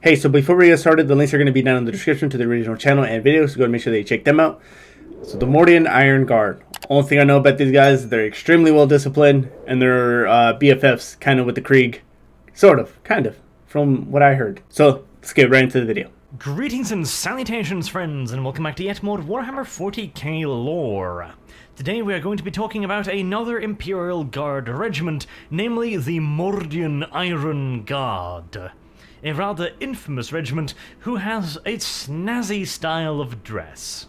Hey, so before we get started, the links are going to be down in the description to the original channel and videos, so go and make sure that you check them out. So the Mordian Iron Guard. Only thing I know about these guys, they're extremely well disciplined, and they're BFFs, kind of with the Krieg. Sort of, kind of, from what I heard. So let's get right into the video. Greetings and salutations, friends, and welcome back to yet more Warhammer 40k lore. Today we are going to be talking about another Imperial Guard regiment, namely the Mordian Iron Guard. A rather infamous regiment who has a snazzy style of dress.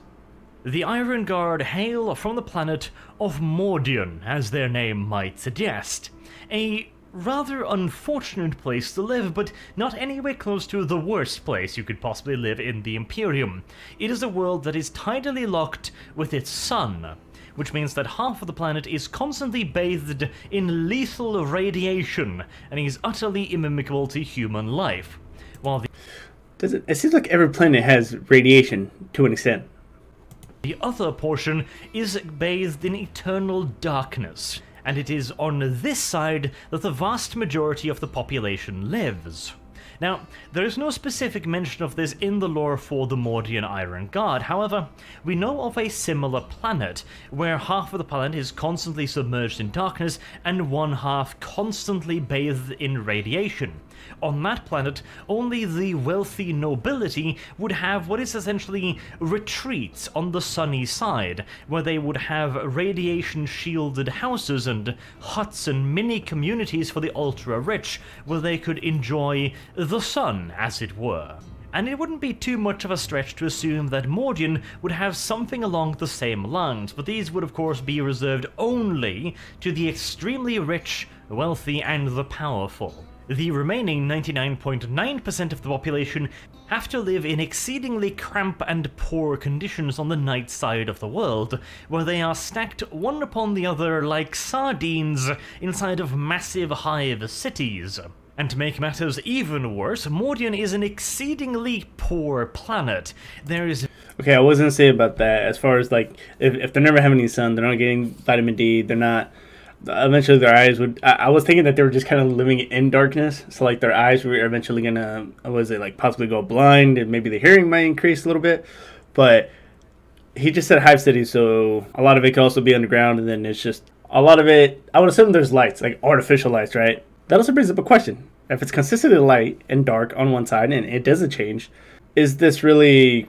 The Iron Guard hail from the planet of Mordian, as their name might suggest. A rather unfortunate place to live, but not anywhere close to the worst place you could possibly live in the Imperium. It is a world that is tidally locked with its sun, which means that half of the planet is constantly bathed in lethal radiation and is utterly inimical to human life. While It seems like every planet has radiation to an extent. The other portion is bathed in eternal darkness, and it is on this side that the vast majority of the population lives. Now, there is no specific mention of this in the lore for the Mordian Iron Guard. However, we know of a similar planet, where half of the planet is constantly submerged in darkness and one half constantly bathed in radiation. On that planet, only the wealthy nobility would have what is essentially retreats on the sunny side, where they would have radiation-shielded houses and huts and mini-communities for the ultra-rich, where they could enjoy the sun, as it were. And it wouldn't be too much of a stretch to assume that Mordian would have something along the same lines, but these would of course be reserved only to the extremely rich, wealthy, and the powerful. The remaining 99.9% of the population have to live in exceedingly cramped and poor conditions on the night side of the world, where they are stacked one upon the other like sardines inside of massive hive cities. And to make matters even worse, Mordian is an exceedingly poor planet. There is... Okay, I was going to say about that, as far as like, if they're never having any sun, they're not getting vitamin D, they're not... Eventually their eyes would... I was thinking that they were just kind of living in darkness, so like their eyes were eventually going to, like possibly go blind, and maybe the hearing might increase a little bit, but he just said hive city, so a lot of it could also be underground, and then it's just... A lot of it, I would assume there's lights, like artificial lights, right? That also brings up a question. If it's consistently light and dark on one side, and it doesn't change, is this really...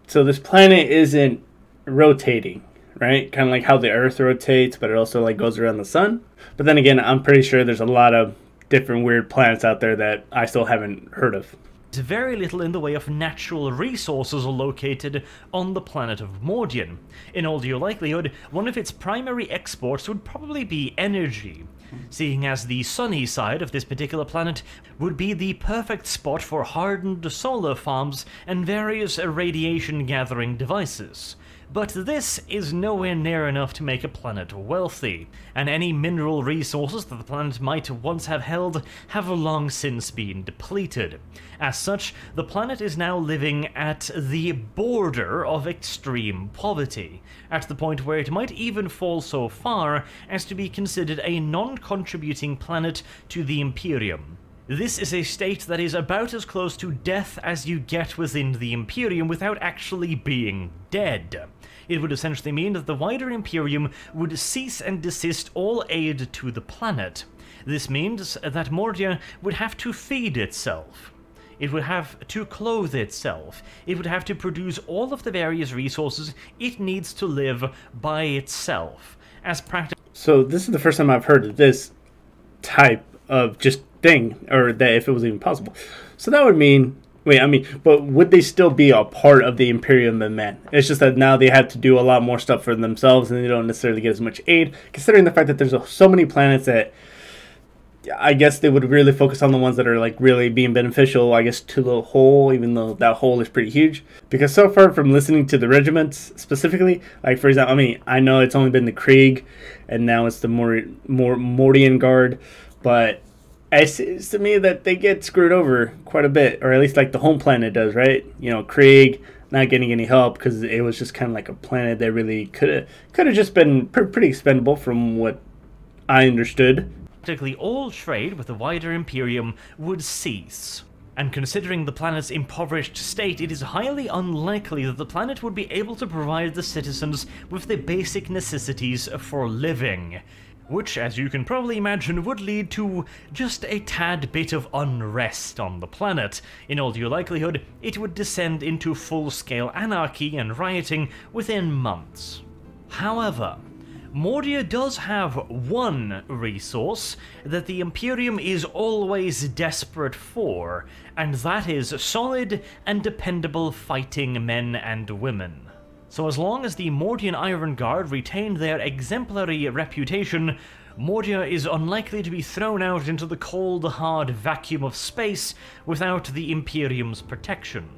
So this planet isn't rotating, right? Kind of like how the Earth rotates, but it also like goes around the sun. But then again, I'm pretty sure there's a lot of different weird planets out there that I still haven't heard of. Very little in the way of natural resources are located on the planet of Mordian. In all due likelihood, one of its primary exports would probably be energy, seeing as the sunny side of this particular planet would be the perfect spot for hardened solar farms and various radiation-gathering devices. But this is nowhere near enough to make a planet wealthy, and any mineral resources that the planet might once have held have long since been depleted. As such, the planet is now living at the border of extreme poverty, at the point where it might even fall so far as to be considered a non-contributing planet to the Imperium. This is a state that is about as close to death as you get within the Imperium without actually being dead. It would essentially mean that the wider Imperium would cease and desist all aid to the planet. This means that Mordia would have to feed itself. It would have to clothe itself. It would have to produce all of the various resources it needs to live by itself. As practical. So this is the first time I've heard of this type of just thing, or that if it was even possible. So that would mean... Wait, I mean, but would they still be a part of the Imperium than men? It's just that now they have to do a lot more stuff for themselves, and they don't necessarily get as much aid, considering the fact that there's so many planets that I guess they would really focus on the ones that are like really being beneficial, I guess, to the whole, even though that whole is pretty huge. Because so far from listening to the regiments specifically, like for example, I mean, I know it's only been the Krieg, and now it's the Mordian Guard, but it seems to me that they get screwed over quite a bit, or at least like the home planet does, right? You know, Krieg not getting any help because it was just kind of like a planet that really could have just been pretty expendable from what I understood. Practically all trade with the wider Imperium would cease. And considering the planet's impoverished state, it is highly unlikely that the planet would be able to provide the citizens with the basic necessities for living. Which, as you can probably imagine, would lead to just a tad bit of unrest on the planet. In all due likelihood, it would descend into full-scale anarchy and rioting within months. However, Mordia does have one resource that the Imperium is always desperate for, and that is solid and dependable fighting men and women. So as long as the Mordian Iron Guard retain their exemplary reputation, Mordia is unlikely to be thrown out into the cold, hard vacuum of space without the Imperium's protection.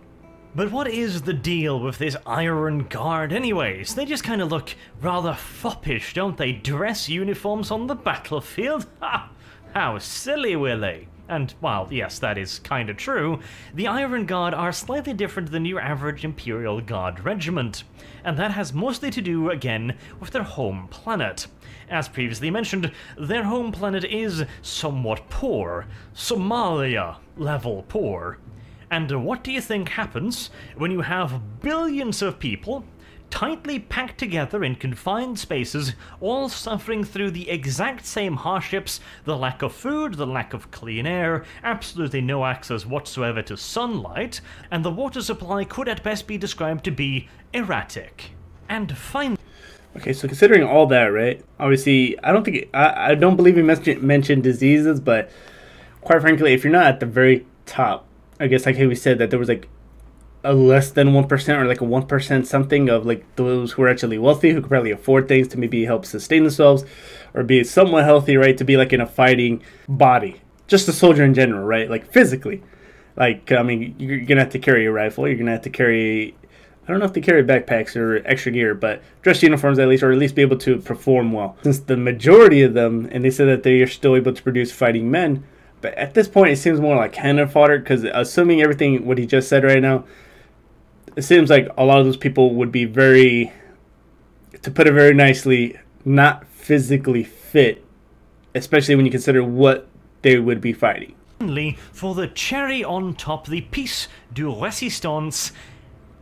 But what is the deal with this Iron Guard anyways? They just kind of look rather foppish, don't they? Dress uniforms on the battlefield? Ha! How silly, Willie! And, while yes, that is kinda true, the Iron Guard are slightly different than your average Imperial Guard regiment, and that has mostly to do, again, with their home planet. As previously mentioned, their home planet is somewhat poor, Somalia-level poor. And what do you think happens when you have billions of people tightly packed together in confined spaces, all suffering through the exact same hardships, the lack of food, the lack of clean air, absolutely no access whatsoever to sunlight, and the water supply could at best be described to be erratic. And finally... Okay, so considering all that, right, obviously, I don't believe he mentioned diseases, but quite frankly, if you're not at the very top, I guess like we said that there was like a less than 1% or like a 1% something of like those who are actually wealthy, who could probably afford things to maybe help sustain themselves or be somewhat healthy, right, to be like in a fighting body, just a soldier in general, right, like physically. Like, I mean, you're gonna have to carry a rifle, you're gonna have to carry, I don't know if they carry backpacks or extra gear, but dress uniforms at least, or at least be able to perform well. Since the majority of them, and they said that they are still able to produce fighting men, but at this point it seems more like cannon fodder, because assuming everything what he just said right now, it seems like a lot of those people would be very, to put it very nicely, not physically fit, especially when you consider what they would be fighting. For the cherry on top, the piece de resistance,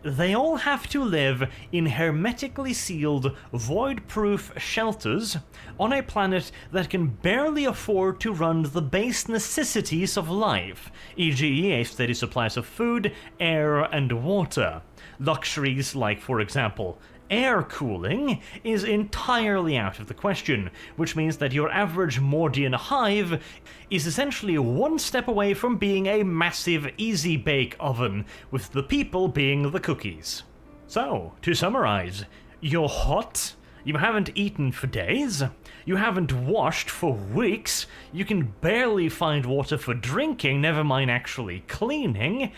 they all have to live in hermetically sealed, void-proof shelters on a planet that can barely afford to run the base necessities of life, e.g. a steady supply of food, air, and water. Luxuries like, for example, air cooling is entirely out of the question, which means that your average Mordian hive is essentially one step away from being a massive easy-bake oven, with the people being the cookies. So, to summarize, you're hot, you haven't eaten for days, you haven't washed for weeks, you can barely find water for drinking, never mind actually cleaning,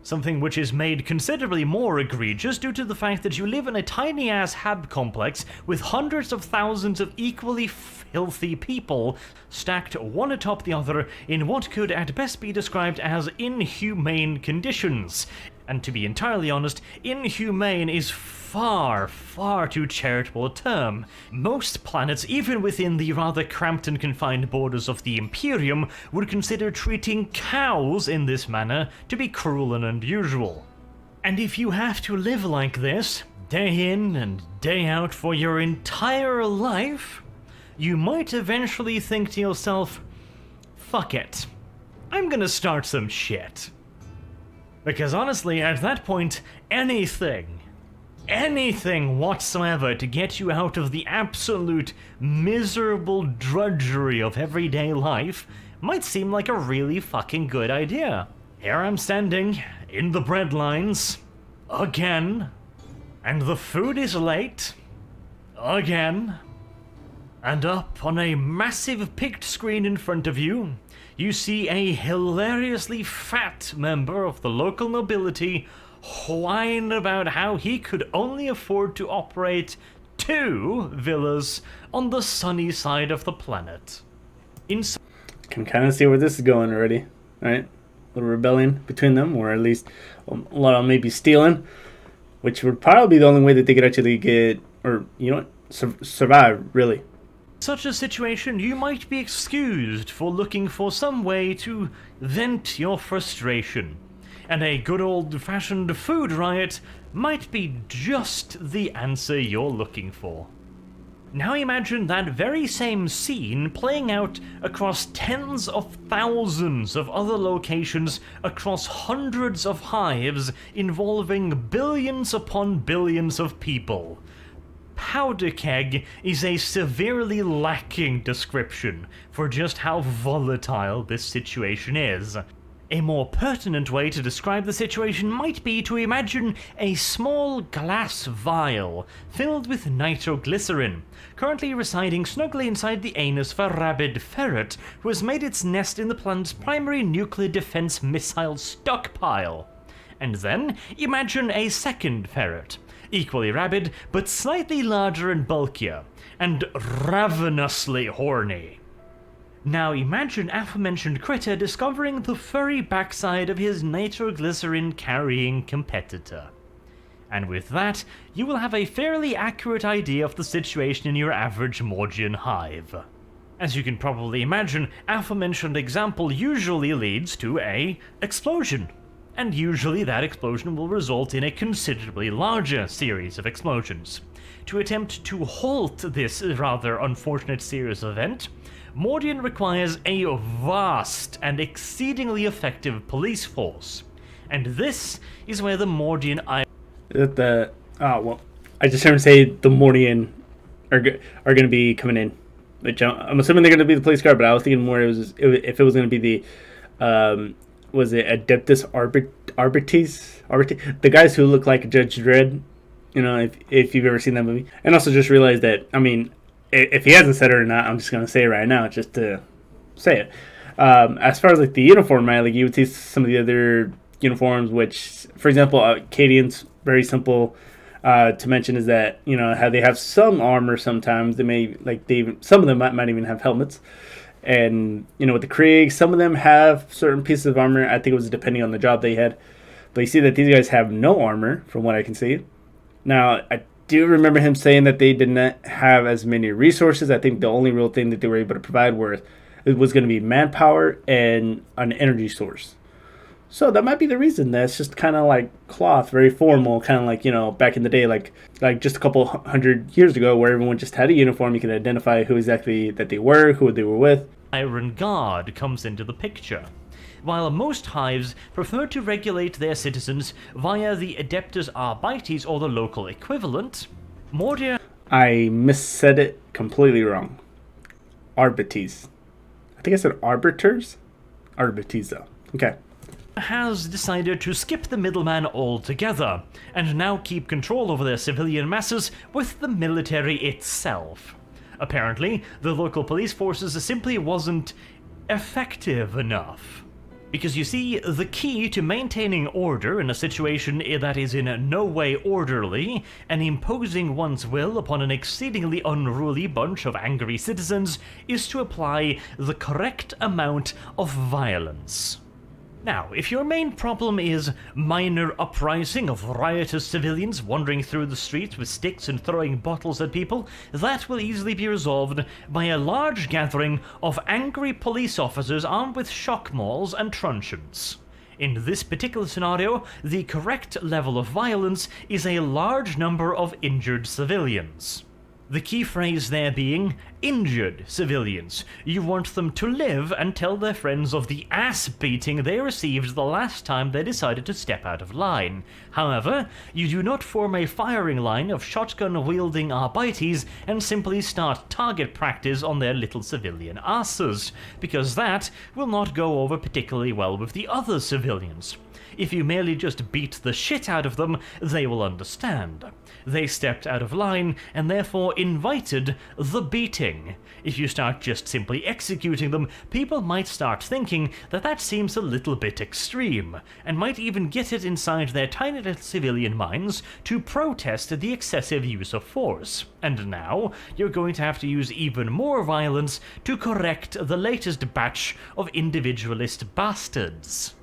something which is made considerably more egregious due to the fact that you live in a tiny-ass hab complex with hundreds of thousands of equally filthy people stacked one atop the other in what could at best be described as inhumane conditions. And to be entirely honest, inhumane is far, far too charitable a term. Most planets, even within the rather cramped and confined borders of the Imperium, would consider treating cows in this manner to be cruel and unusual. And if you have to live like this, day in and day out for your entire life, you might eventually think to yourself, fuck it, I'm gonna start some shit. Because honestly, at that point, anything whatsoever to get you out of the absolute miserable drudgery of everyday life might seem like a really fucking good idea. Here I'm standing in the bread lines again, and the food is late again, and up on a massive picked screen in front of you, you see a hilariously fat member of the local nobility whine about how he could only afford to operate 2 villas on the sunny side of the planet. Can kind of see where this is going already, right? A little rebellion between them, or at least a lot of maybe stealing, which would probably be the only way that they could actually get, or you know what, survive, really. such a situation, you might be excused for looking for some way to vent your frustration, and a good old-fashioned food riot might be just the answer you're looking for. Now imagine that very same scene playing out across tens of thousands of other locations across hundreds of hives involving billions upon billions of people. Powder keg is a severely lacking description for just how volatile this situation is. A more pertinent way to describe the situation might be to imagine a small glass vial filled with nitroglycerin, currently residing snugly inside the anus of a rabid ferret who has made its nest in the planet's primary nuclear defense missile stockpile. And then imagine a second ferret, equally rabid but slightly larger and bulkier, and ravenously horny. Now imagine aforementioned critter discovering the furry backside of his nitroglycerin-carrying competitor. And with that, you will have a fairly accurate idea of the situation in your average Mordian hive. As you can probably imagine, aforementioned example usually leads to a explosion. And usually that explosion will result in a considerably larger series of explosions. To attempt to halt this rather unfortunate series event, Mordian requires a vast and exceedingly effective police force, and this is where the Mordian I just heard him say the Mordian are going to be coming in. Which I'm assuming they're going to be the police guard, but I was thinking more if it was going to be the was it Adeptus Arbites, the guys who look like Judge Dredd, you know, if you've ever seen that movie. And also just realized that, I mean, if he hasn't said it or not, I'm just going to say it right now, just to say it. As far as like the uniform, right, like you would see some of the other uniforms, which, for example, Acadians, very simple to mention is that, you know, how they have some armor sometimes. They may, like, some of them might even have helmets. And, you know, with the Krieg, some of them have certain pieces of armor. I think it was depending on the job they had. But you see that these guys have no armor, from what I can see. Now, I do remember him saying that they did not have as many resources. I think the only real thing that they were able to provide was going to be manpower and an energy source. So that might be the reason. That's just kind of like cloth, very formal, kind of like, you know, back in the day, like just a couple hundred years ago, where everyone just had a uniform. You could identify who exactly that they were, who they were with. Iron Guard comes into the picture. While most hives prefer to regulate their citizens via the Adeptus Arbites or the local equivalent, Mordia... I missaid it completely wrong. Arbites. I think I said arbiters? Arbites, though. Okay. Has decided to skip the middleman altogether, and now keep control over their civilian masses with the military itself. Apparently, the local police forces simply wasn't effective enough. Because you see, the key to maintaining order in a situation that is in no way orderly, and imposing one's will upon an exceedingly unruly bunch of angry citizens, is to apply the correct amount of violence. Now, if your main problem is minor uprising of riotous civilians wandering through the streets with sticks and throwing bottles at people, that will easily be resolved by a large gathering of angry police officers armed with shock mauls and truncheons. In this particular scenario, the correct level of violence is a large number of injured civilians. The key phrase there being, injured civilians. You want them to live and tell their friends of the ass-beating they received the last time they decided to step out of line. However, you do not form a firing line of shotgun-wielding arbites and simply start target practice on their little civilian asses, because that will not go over particularly well with the other civilians. If you merely just beat the shit out of them, they will understand. They stepped out of line and therefore invited the beating. If you start just simply executing them, people might start thinking that that seems a little bit extreme, and might even get it inside their tiny little civilian minds to protest the excessive use of force. And now, you're going to have to use even more violence to correct the latest batch of individualist bastards.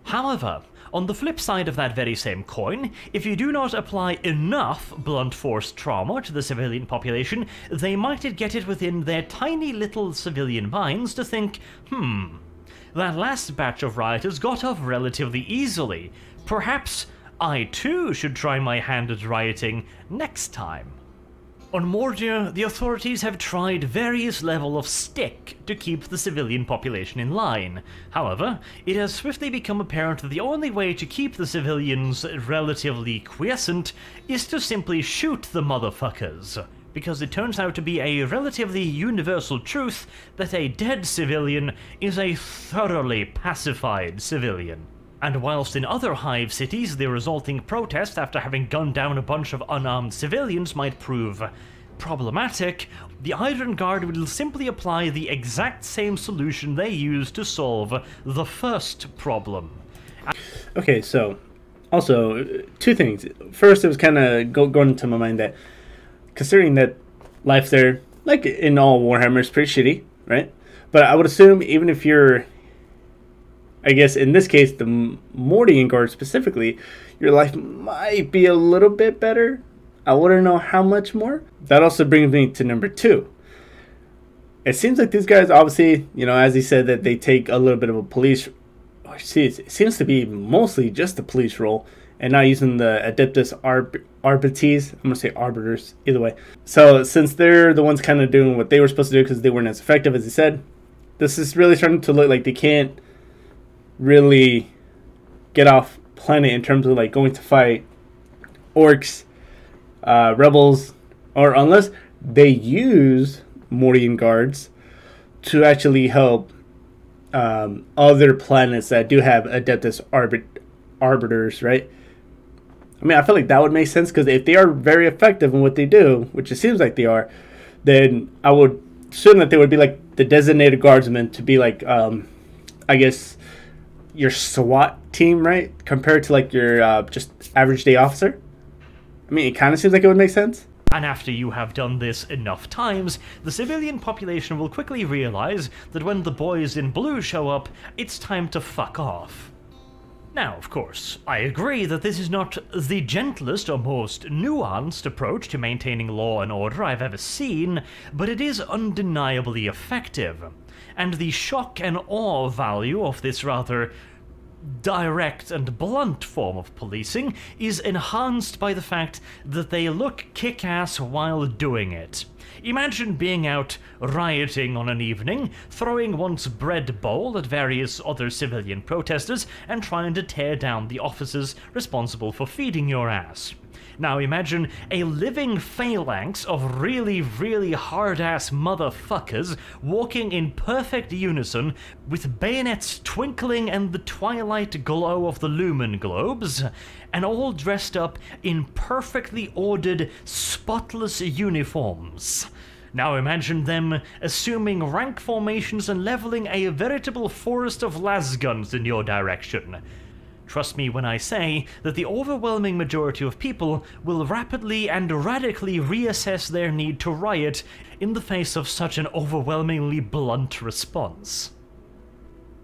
However, On the flip side of that very same coin, if you do not apply enough blunt force trauma to the civilian population, they might get it within their tiny little civilian minds to think, that last batch of rioters got off relatively easily. Perhaps I too should try my hand at rioting next time. On Mordia, the authorities have tried various levels of stick to keep the civilian population in line. However, it has swiftly become apparent that the only way to keep the civilians relatively quiescent is to simply shoot the motherfuckers, because it turns out to be a relatively universal truth that a dead civilian is a thoroughly pacified civilian. And whilst in other hive cities the resulting protest after having gunned down a bunch of unarmed civilians might prove problematic, the Iron Guard will simply apply the exact same solution they used to solve the first problem. Okay, so also two things. First, it was kind of going into my mind that considering that life there, like in all Warhammer, is pretty shitty, right? But I would assume even if you're, I guess in this case, the Mordian Guard specifically, your life might be a little bit better. I wouldn't know how much more. That also brings me to number 2. It seems like these guys, obviously, you know, as he said, that they take a little bit of a police. It seems to be mostly just the police role and not using the Adeptus Arbites. I'm going to say Arbiters, either way. So since they're the ones kind of doing what they were supposed to do because they weren't as effective as he said, this is really starting to look like they can't really get off planet in terms of like going to fight orcs, rebels, or unless they use Mordian guards to actually help other planets that do have Adeptus Arbiters, right? I mean, I feel like that would make sense because if they are very effective in what they do, which it seems like they are, then I would assume that they would be like the designated guardsmen to be like, I guess, your SWAT team, right? Compared to like your just average day officer. I mean, it kind of seems like it would make sense. And after you have done this enough times, the civilian population will quickly realize that when the boys in blue show up, it's time to fuck off. Now, of course, I agree that this is not the gentlest or most nuanced approach to maintaining law and order I've ever seen, but it is undeniably effective. And the shock and awe value of this rather direct and blunt form of policing is enhanced by the fact that they look kick-ass while doing it. Imagine being out rioting on an evening, throwing one's bread bowl at various other civilian protesters, and trying to tear down the officers responsible for feeding your ass. Now imagine a living phalanx of really, really hard-ass motherfuckers walking in perfect unison with bayonets twinkling in the twilight glow of the lumen globes, and all dressed up in perfectly ordered, spotless uniforms. Now imagine them assuming rank formations and leveling a veritable forest of lasguns in your direction. Trust me when I say that the overwhelming majority of people will rapidly and radically reassess their need to riot in the face of such an overwhelmingly blunt response.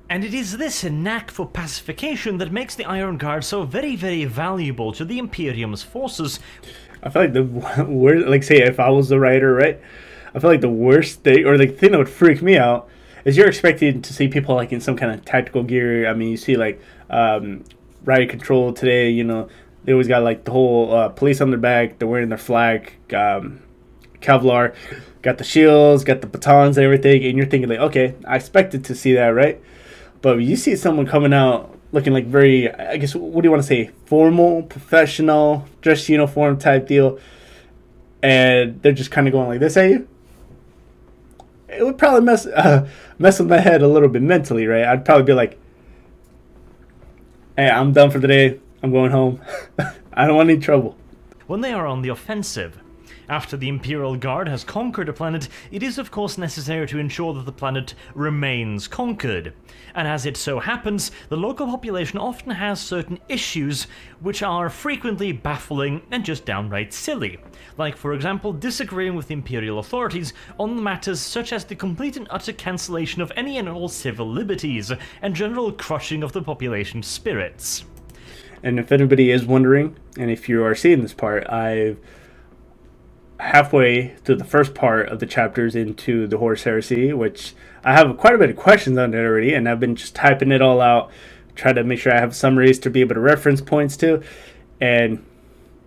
And it is this knack for pacification that makes the Iron Guard so very, very valuable to the Imperium's forces. I feel like the worst, like say if I was the writer, right? I feel like the worst thing, or the thing that would freak me out, is you're expecting to see people like in some kind of tactical gear. I mean, you see like riot control today, you know, they always got like the whole police on their back, they're wearing their flag, Kevlar, got the shields, got the batons and everything, and you're thinking like, okay, I expected to see that, right? But you see someone coming out looking like very, I guess, what do you want to say, formal, professional, dress uniform type deal, and they're just kind of going like this at you. It would probably mess with my head a little bit mentally, right? I'd probably be like, hey, I'm done for the day. I'm going home. I don't want any trouble. When they are on the offensive, after the Imperial Guard has conquered a planet, it is of course necessary to ensure that the planet remains conquered. And as it so happens, the local population often has certain issues which are frequently baffling and just downright silly. Like, for example, disagreeing with the Imperial authorities on matters such as the complete and utter cancellation of any and all civil liberties, and general crushing of the population's spirits. And if anybody is wondering, and if you are seeing this part, I've halfway through the first part of the chapters into the Horus Heresy, which I have quite a bit of questions on it already, and I've been just typing it all out, try to make sure I have summaries to be able to reference points to. And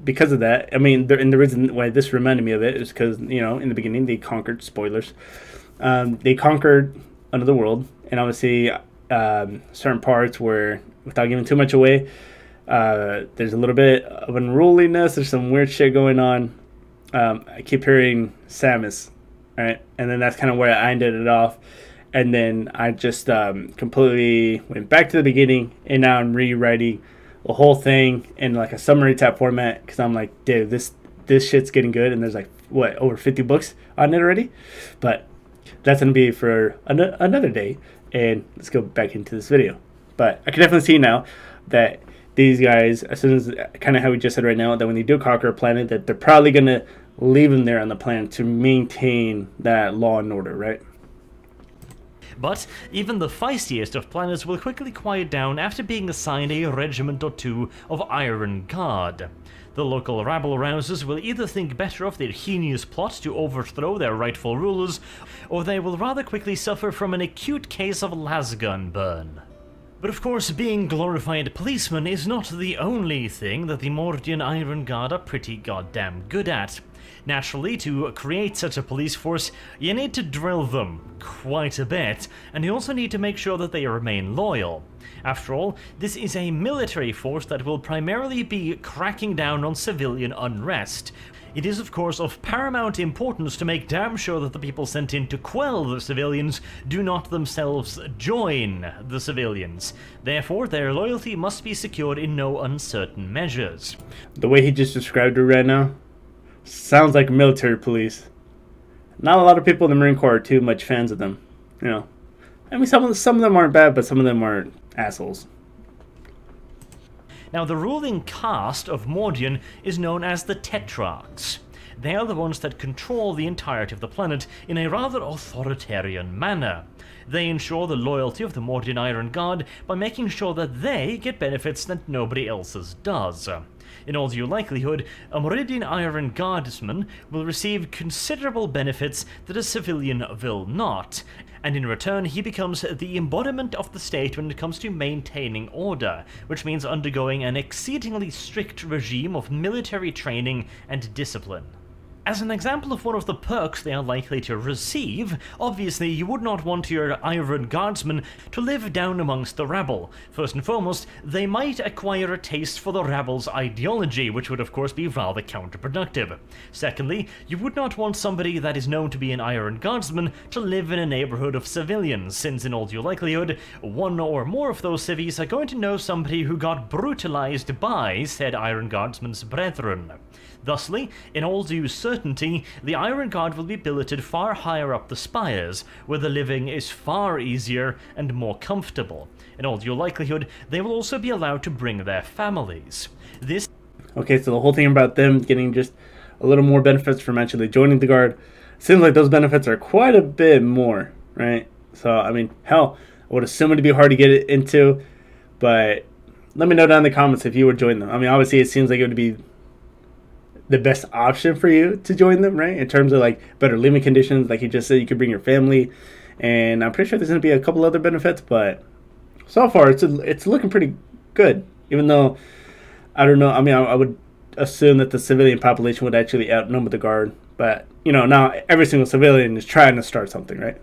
because of that, I mean, and the reason why this reminded me of it is because, you know, in the beginning they conquered, spoilers, they conquered another world, and obviously certain parts where, without giving too much away, there's a little bit of unruliness, there's some weird shit going on. I keep hearing Samus, right? And then that's kind of where I ended it off. And then I just completely went back to the beginning, and now I'm rewriting the whole thing in like a summary type format, because I'm like, dude, this shit's getting good, and there's like, what, over 50 books on it already? But that's going to be for another day, and let's go back into this video. But I can definitely see now that these guys, as soon as, kind of how we just said right now, that when they do conquer a planet, that they're probably going to leave them there on the planet to maintain that law and order, right? But even the feistiest of planners will quickly quiet down after being assigned a regiment or two of Iron Guard. The local rabble-rousers will either think better of their heinous plot to overthrow their rightful rulers, or they will rather quickly suffer from an acute case of lasgun burn. But of course, being glorified policemen is not the only thing that the Mordian Iron Guard are pretty goddamn good at. Naturally, to create such a police force, you need to drill them quite a bit, and you also need to make sure that they remain loyal. After all, this is a military force that will primarily be cracking down on civilian unrest. It is, of course, of paramount importance to make damn sure that the people sent in to quell the civilians do not themselves join the civilians. Therefore, their loyalty must be secured in no uncertain measures. The way he just described it right now sounds like military police. Not a lot of people in the Marine Corps are too much fans of them, you know. I mean, some of them aren't bad, but some of them are assholes. Now, the ruling caste of Mordian is known as the Tetrarchs. They are the ones that control the entirety of the planet in a rather authoritarian manner. They ensure the loyalty of the Mordian Iron Guard by making sure that they get benefits that nobody else's does. In all due likelihood, a Mordian Iron Guardsman will receive considerable benefits that a civilian will not, and in return he becomes the embodiment of the state when it comes to maintaining order, which means undergoing an exceedingly strict regime of military training and discipline. As an example of one of the perks they are likely to receive, obviously you would not want your Iron Guardsmen to live down amongst the rabble. First and foremost, they might acquire a taste for the rabble's ideology, which would of course be rather counterproductive. Secondly, you would not want somebody that is known to be an Iron Guardsman to live in a neighborhood of civilians, since in all due likelihood, one or more of those civvies are going to know somebody who got brutalized by said Iron Guardsman's brethren. Thusly, in all due certainty, the Iron Guard will be billeted far higher up the spires, where the living is far easier and more comfortable. In all due likelihood, they will also be allowed to bring their families. This... Okay, so the whole thing about them getting just a little more benefits from actually joining the Guard, seems like those benefits are quite a bit more, right? So, I mean, hell, I would assume it'd be hard to get it into, but let me know down in the comments if you would join them. I mean, obviously it seems like it would be the best option for you to join them, right? In terms of like better living conditions, like you just said, you could bring your family, and I'm pretty sure there's going to be a couple other benefits, but so far it's looking pretty good. Even though, I don't know, I mean, I would assume that the civilian population would actually outnumber the Guard, but you know, now every single civilian is trying to start something, right?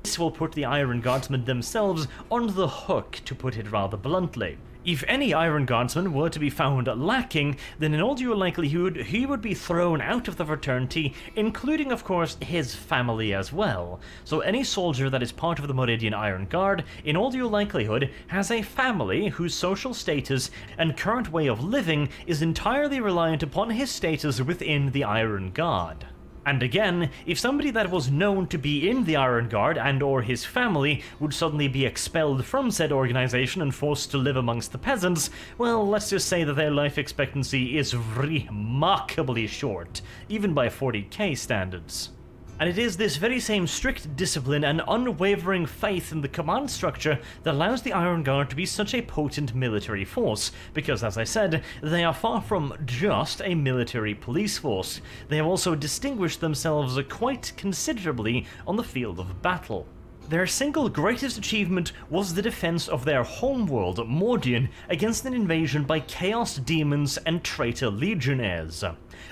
This will put the Iron Guardsmen themselves on the hook, to put it rather bluntly. If any Iron Guardsman were to be found lacking, then in all due likelihood he would be thrown out of the fraternity, including of course his family as well. So any soldier that is part of the Mordian Iron Guard, in all due likelihood, has a family whose social status and current way of living is entirely reliant upon his status within the Iron Guard. And again, if somebody that was known to be in the Iron Guard and or his family would suddenly be expelled from said organization and forced to live amongst the peasants, well, let's just say that their life expectancy is remarkably short, even by 40K standards. And it is this very same strict discipline and unwavering faith in the command structure that allows the Iron Guard to be such a potent military force, because as I said, they are far from just a military police force. They have also distinguished themselves quite considerably on the field of battle. Their single greatest achievement was the defense of their homeworld, Mordian, against an invasion by Chaos Demons and traitor legionnaires.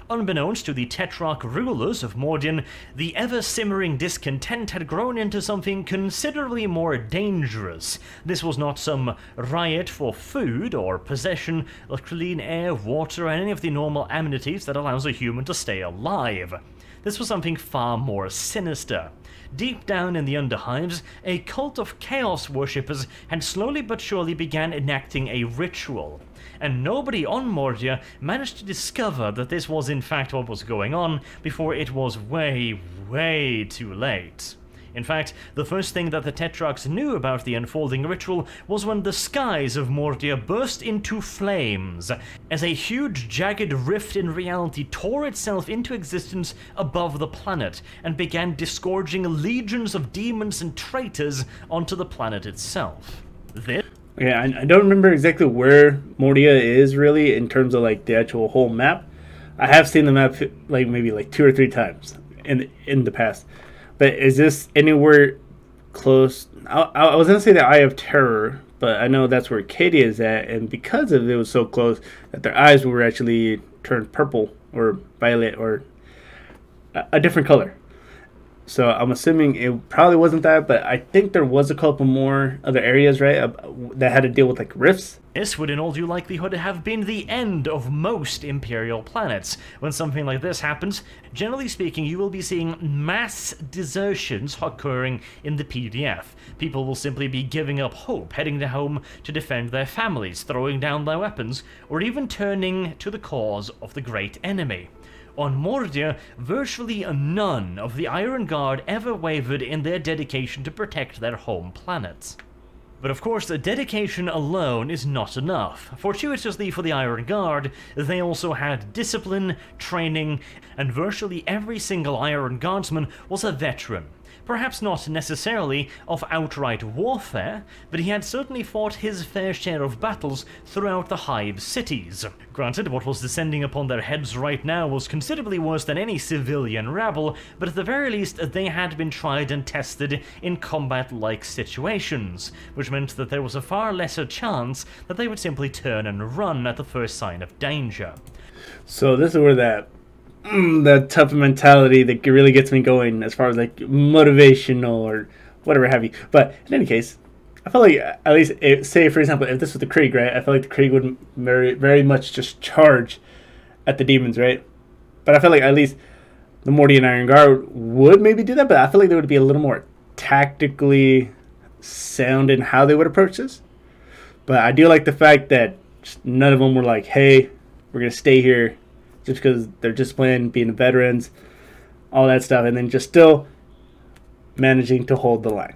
Unbeknownst to the Tetrarch rulers of Mordian, the ever-simmering discontent had grown into something considerably more dangerous. This was not some riot for food or possession of clean air, water, and any of the normal amenities that allows a human to stay alive. This was something far more sinister. Deep down in the Underhives, a cult of chaos worshippers had slowly but surely began enacting a ritual, and nobody on Mordia managed to discover that this was in fact what was going on before it was way, way too late. In fact, the first thing that the Tetrarchs knew about the unfolding ritual was when the skies of Mordia burst into flames, as a huge jagged rift in reality tore itself into existence above the planet, and began disgorging legions of demons and traitors onto the planet itself. Yeah, I don't remember exactly where Mordia is really in terms of like the actual whole map. I have seen the map like maybe like 2 or 3 times in the past. But is this anywhere close? I was going to say the Eye of Terror, but I know that's where Cadia is at, and because of it was so close that their eyes were actually turned purple or violet or a different color. So I'm assuming it probably wasn't that, but I think there was a couple more other areas, right, that had to deal with like rifts. This would in all due likelihood have been the end of most Imperial planets. When something like this happens, generally speaking, you will be seeing mass desertions occurring in the PDF. People will simply be giving up hope, heading home to defend their families, throwing down their weapons, or even turning to the cause of the great enemy. On Mordia, virtually none of the Iron Guard ever wavered in their dedication to protect their home planet. But of course, the dedication alone is not enough. Fortuitously for the Iron Guard, they also had discipline, training, and virtually every single Iron Guardsman was a veteran. Perhaps not necessarily of outright warfare, but he had certainly fought his fair share of battles throughout the Hive cities. Granted, what was descending upon their heads right now was considerably worse than any civilian rabble, but at the very least they had been tried and tested in combat-like situations, which meant that there was a far lesser chance that they would simply turn and run at the first sign of danger. So this is where that tough mentality that really gets me going as far as like motivational or whatever have you. But in any case, I feel like at least say for example if this was the Krieg, right, I feel like the Krieg would very much just charge at the demons, right? But I feel like at least the Mordian Iron Guard would maybe do that, but I feel like they would be a little more tactically sound in how they would approach this. But I do like the fact that just none of them were like, hey, we're gonna stay here just because they're disciplined, being veterans, all that stuff, and then just still managing to hold the line.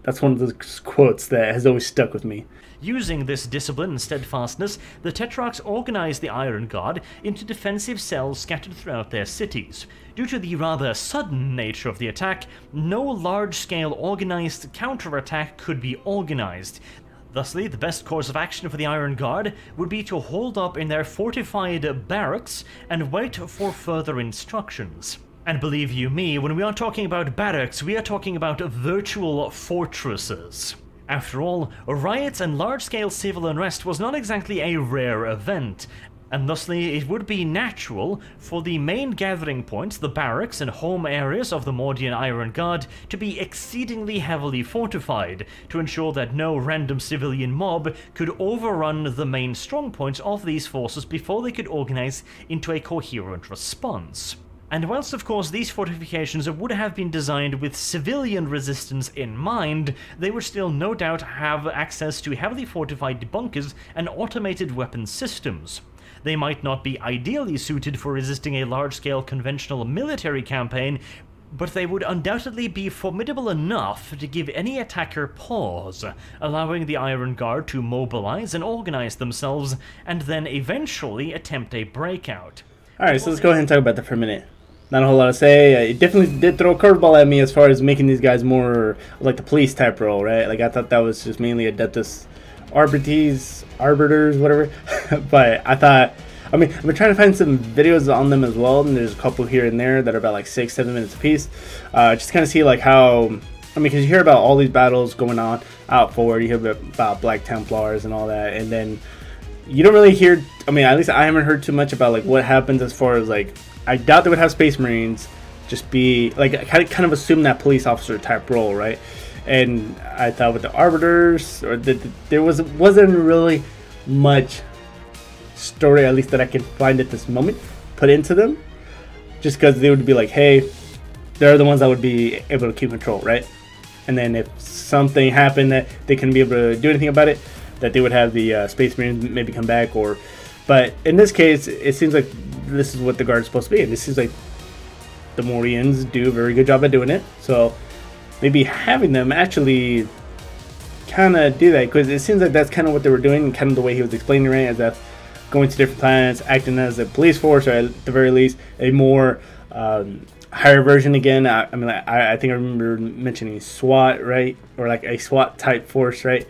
That's one of those quotes that has always stuck with me. Using this discipline and steadfastness, the Tetrarchs organized the Iron Guard into defensive cells scattered throughout their cities. Due to the rather sudden nature of the attack, no large-scale organized counterattack could be organized. Thusly, the best course of action for the Iron Guard would be to hold up in their fortified barracks and wait for further instructions. And believe you me, when we are talking about barracks, we are talking about virtual fortresses. After all, riots and large-scale civil unrest was not exactly a rare event, and thusly it would be natural for the main gathering points, the barracks and home areas of the Mordian Iron Guard, to be exceedingly heavily fortified, to ensure that no random civilian mob could overrun the main strongpoints of these forces before they could organize into a coherent response. And whilst of course these fortifications would have been designed with civilian resistance in mind, they would still no doubt have access to heavily fortified bunkers and automated weapon systems. They might not be ideally suited for resisting a large-scale conventional military campaign, but they would undoubtedly be formidable enough to give any attacker pause, allowing the Iron Guard to mobilize and organize themselves, and then eventually attempt a breakout. Alright, so let's go ahead and talk about that for a minute. Not a whole lot to say. It definitely did throw a curveball at me as far as making these guys more like the police type role, right? Like I thought that was just mainly Adeptus Arbiters, whatever. But I thought, I mean, I've been trying to find some videos on them as well, and there's a couple here and there that are about like 6-7 minutes a piece. Just kind of see like how, I mean, because you hear about all these battles going on out forward, you hear about Black Templars and all that, and then you don't really hear, I mean, at least I haven't heard too much about like what happens as far as like, I doubt they would have Space Marines just be like, I kind of assume that police officer type role, right? And I thought with the Arbiters, or there wasn't really much story, at least that I can find at this moment, put into them, just because they would be like, hey, they're the ones that would be able to keep control, right? And then if something happened that they couldn't be able to do anything about it, that they would have the Space Marines maybe come back, or, but in this case, it seems like this is what the guard is supposed to be, and this seems like the Mordians do a very good job at doing it. So maybe having them actually kind of do that, because it seems like that's kind of what they were doing, and kind of the way he was explaining it, as that going to different planets, acting as a police force, or at the very least a more higher version again. I mean, I think I remember mentioning SWAT, right, or like a SWAT type force, right?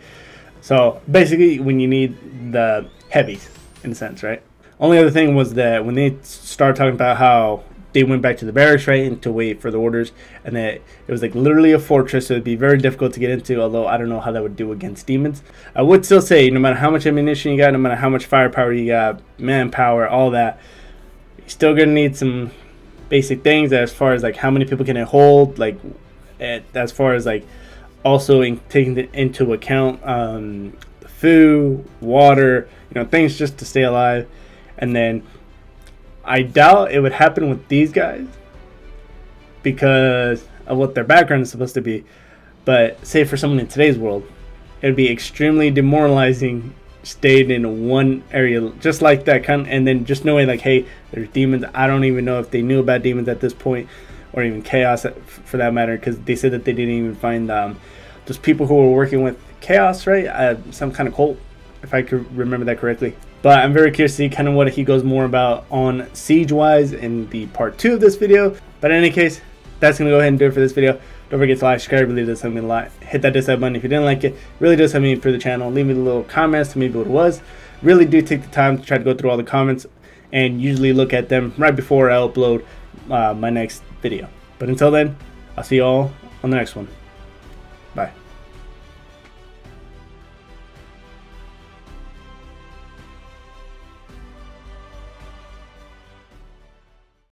So basically, when you need the heavies, in a sense, right? Only other thing was that when they started talking about how they went back to the barracks, right, and to wait for the orders, and that it was like literally a fortress, so it'd be very difficult to get into, although I don't know how that would do against demons. I would still say, no matter how much ammunition you got, no matter how much firepower you got, manpower, all that, you're still gonna need some basic things as far as like how many people can it hold, like as far as like also taking into account food, water, you know, things just to stay alive. And then I doubt it would happen with these guys because of what their background is supposed to be. But say for someone in today's world, it would be extremely demoralizing staying in one area just like that kind, and then just knowing like, hey, there's demons. I don't even know if they knew about demons at this point, or even chaos for that matter, because they said that they didn't even find those people who were working with chaos, right? Some kind of cult, if I could remember that correctly. But I'm very curious to see kind of what he goes more about on Siege-wise in the part 2 of this video. But in any case, that's going to go ahead and do it for this video. Don't forget to like, subscribe, really does help me a lot. Hit that dislike button if you didn't like it. Really does help me for the channel. Leave me the little comments to maybe what it was. Really do take the time to try to go through all the comments and usually look at them right before I upload my next video. But until then, I'll see you all on the next one. Bye.